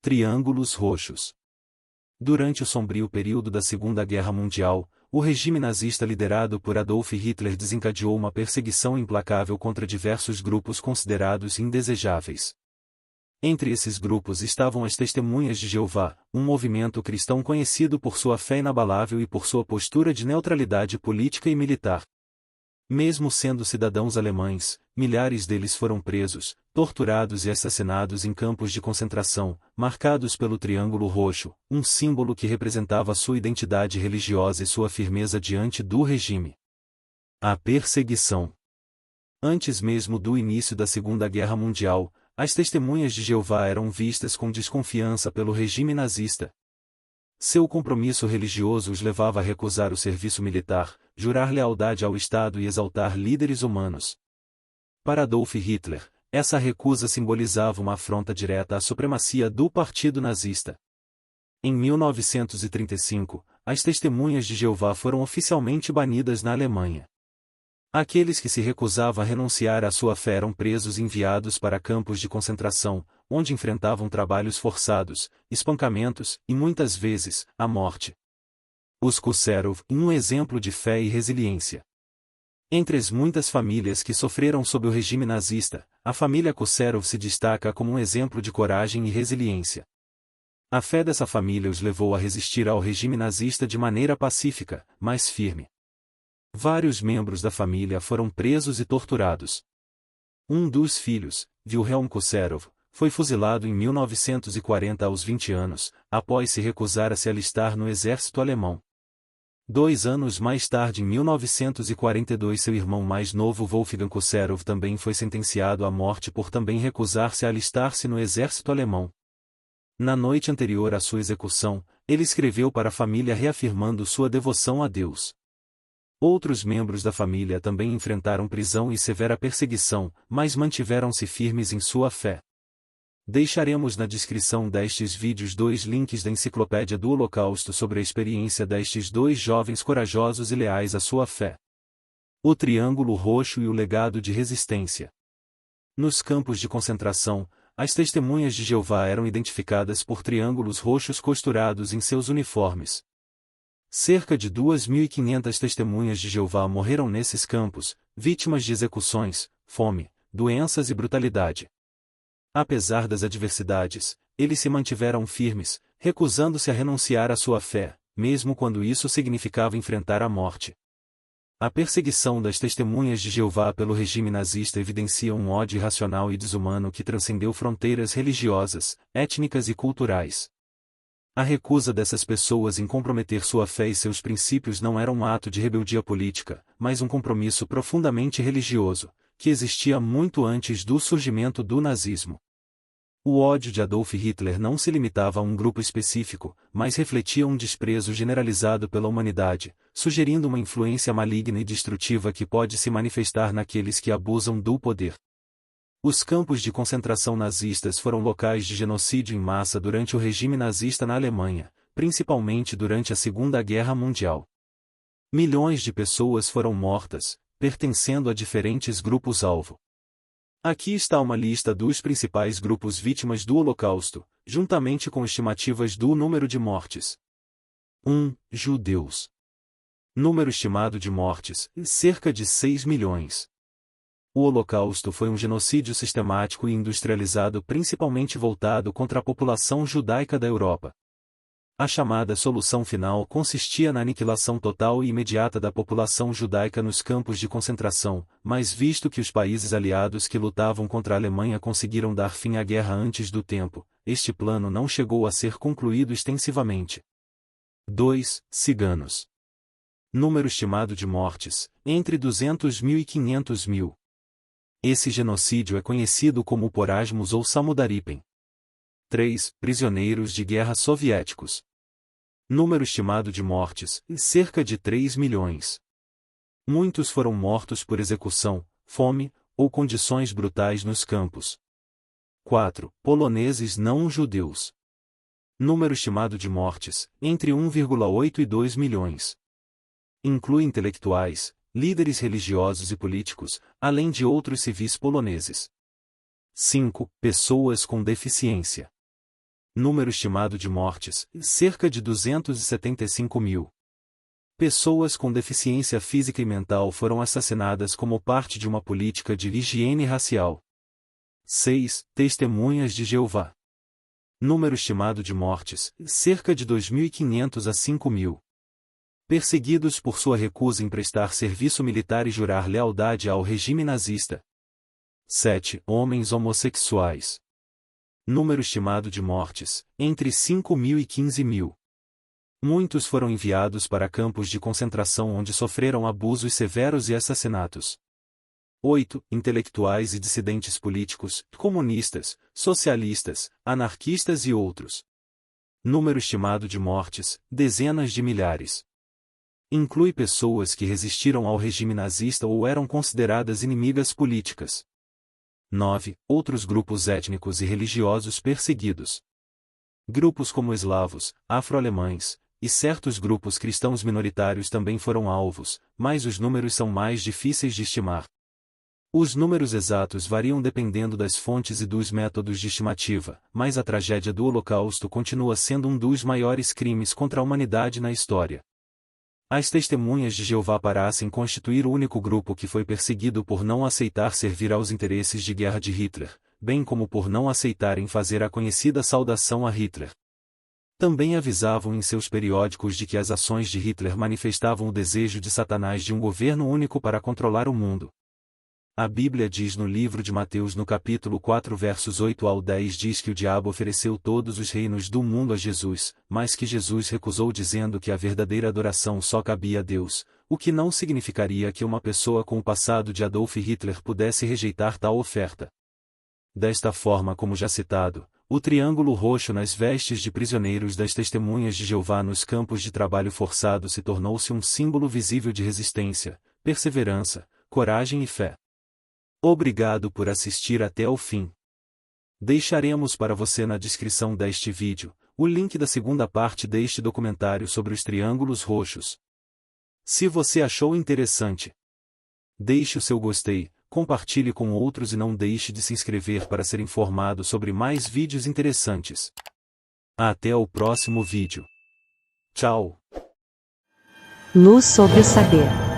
Triângulos roxos. Durante o sombrio período da Segunda Guerra Mundial, o regime nazista liderado por Adolf Hitler desencadeou uma perseguição implacável contra diversos grupos considerados indesejáveis. Entre esses grupos estavam as Testemunhas de Jeová, um movimento cristão conhecido por sua fé inabalável e por sua postura de neutralidade política e militar. Mesmo sendo cidadãos alemães, milhares deles foram presos, torturados e assassinados em campos de concentração, marcados pelo Triângulo Roxo, um símbolo que representava sua identidade religiosa e sua firmeza diante do regime. A perseguição. Antes mesmo do início da Segunda Guerra Mundial, as Testemunhas de Jeová eram vistas com desconfiança pelo regime nazista. Seu compromisso religioso os levava a recusar o serviço militar, jurar lealdade ao Estado e exaltar líderes humanos. Para Adolf Hitler, essa recusa simbolizava uma afronta direta à supremacia do Partido Nazista. Em 1935, as Testemunhas de Jeová foram oficialmente banidas na Alemanha. Aqueles que se recusavam a renunciar à sua fé eram presos e enviados para campos de concentração, onde enfrentavam trabalhos forçados, espancamentos e muitas vezes, a morte. Os Kucherov, um exemplo de fé e resiliência. Entre as muitas famílias que sofreram sob o regime nazista, a família Kucherov se destaca como um exemplo de coragem e resiliência. A fé dessa família os levou a resistir ao regime nazista de maneira pacífica, mas firme. Vários membros da família foram presos e torturados. Um dos filhos, Wilhelm Kucherov, foi fuzilado em 1940 aos 20 anos, após se recusar a se alistar no exército alemão. 2 anos mais tarde, em 1942, seu irmão mais novo Wolfgang Kucherov também foi sentenciado à morte por também recusar-se a alistar-se no exército alemão. Na noite anterior à sua execução, ele escreveu para a família reafirmando sua devoção a Deus. Outros membros da família também enfrentaram prisão e severa perseguição, mas mantiveram-se firmes em sua fé. Deixaremos na descrição destes vídeos 2 links da Enciclopédia do Holocausto sobre a experiência destes 2 jovens corajosos e leais à sua fé. O Triângulo Roxo e o legado de resistência. Nos campos de concentração, as Testemunhas de Jeová eram identificadas por triângulos roxos costurados em seus uniformes. Cerca de 2.500 Testemunhas de Jeová morreram nesses campos, vítimas de execuções, fome, doenças e brutalidade. Apesar das adversidades, eles se mantiveram firmes, recusando-se a renunciar à sua fé, mesmo quando isso significava enfrentar a morte. A perseguição das Testemunhas de Jeová pelo regime nazista evidencia um ódio irracional e desumano que transcendeu fronteiras religiosas, étnicas e culturais. A recusa dessas pessoas em comprometer sua fé e seus princípios não era um ato de rebeldia política, mas um compromisso profundamente religioso, que existia muito antes do surgimento do nazismo. O ódio de Adolf Hitler não se limitava a um grupo específico, mas refletia um desprezo generalizado pela humanidade, sugerindo uma influência maligna e destrutiva que pode se manifestar naqueles que abusam do poder. Os campos de concentração nazistas foram locais de genocídio em massa durante o regime nazista na Alemanha, principalmente durante a Segunda Guerra Mundial. Milhões de pessoas foram mortas, pertencendo a diferentes grupos-alvo. Aqui está uma lista dos principais grupos vítimas do Holocausto, juntamente com estimativas do número de mortes. 1. Judeus. Número estimado de mortes, cerca de 6 milhões. O Holocausto foi um genocídio sistemático e industrializado principalmente voltado contra a população judaica da Europa. A chamada solução final consistia na aniquilação total e imediata da população judaica nos campos de concentração, mas visto que os países aliados que lutavam contra a Alemanha conseguiram dar fim à guerra antes do tempo, este plano não chegou a ser concluído extensivamente. 2. Ciganos. Número estimado de mortes, entre 200.000 e 500.000. Esse genocídio é conhecido como Porajmos ou Samudaripen. 3. Prisioneiros de guerra soviéticos. Número estimado de mortes, cerca de 3 milhões. Muitos foram mortos por execução, fome, ou condições brutais nos campos. 4. Poloneses não judeus. Número estimado de mortes, entre 1,8 e 2 milhões. Inclui intelectuais, líderes religiosos e políticos, além de outros civis poloneses. 5. Pessoas com deficiência. Número estimado de mortes, cerca de 275 mil. Pessoas com deficiência física e mental foram assassinadas como parte de uma política de higiene racial. 6. Testemunhas de Jeová. Número estimado de mortes, cerca de 2.500 a 5.000. Perseguidos por sua recusa em prestar serviço militar e jurar lealdade ao regime nazista. 7. Homens homossexuais. Número estimado de mortes, entre 5.000 e 15.000. Muitos foram enviados para campos de concentração onde sofreram abusos severos e assassinatos. 8. Intelectuais e dissidentes políticos, comunistas, socialistas, anarquistas e outros. Número estimado de mortes, dezenas de milhares. Inclui pessoas que resistiram ao regime nazista ou eram consideradas inimigas políticas. 9. Outros grupos étnicos e religiosos perseguidos. Grupos como eslavos, afro-alemães, e certos grupos cristãos minoritários também foram alvos, mas os números são mais difíceis de estimar. Os números exatos variam dependendo das fontes e dos métodos de estimativa, mas a tragédia do Holocausto continua sendo um dos maiores crimes contra a humanidade na história. As testemunhas de Jeová parecem constituir o único grupo que foi perseguido por não aceitar servir aos interesses de guerra de Hitler, bem como por não aceitarem fazer a conhecida saudação a Hitler. Também avisavam em seus periódicos de que as ações de Hitler manifestavam o desejo de Satanás de um governo único para controlar o mundo. A Bíblia diz no livro de Mateus no capítulo 4 versos 8 ao 10 diz que o diabo ofereceu todos os reinos do mundo a Jesus, mas que Jesus recusou dizendo que a verdadeira adoração só cabia a Deus, o que não significaria que uma pessoa com o passado de Adolf Hitler pudesse rejeitar tal oferta. Desta forma, como já citado, o triângulo roxo nas vestes de prisioneiros das testemunhas de Jeová nos campos de trabalho forçado se tornou-se um símbolo visível de resistência, perseverança, coragem e fé. Obrigado por assistir até ao fim. Deixaremos para você na descrição deste vídeo o link da segunda parte deste documentário sobre os triângulos roxos. Se você achou interessante, deixe o seu gostei, compartilhe com outros e não deixe de se inscrever para ser informado sobre mais vídeos interessantes. Até o próximo vídeo. Tchau. Luz sobre o saber.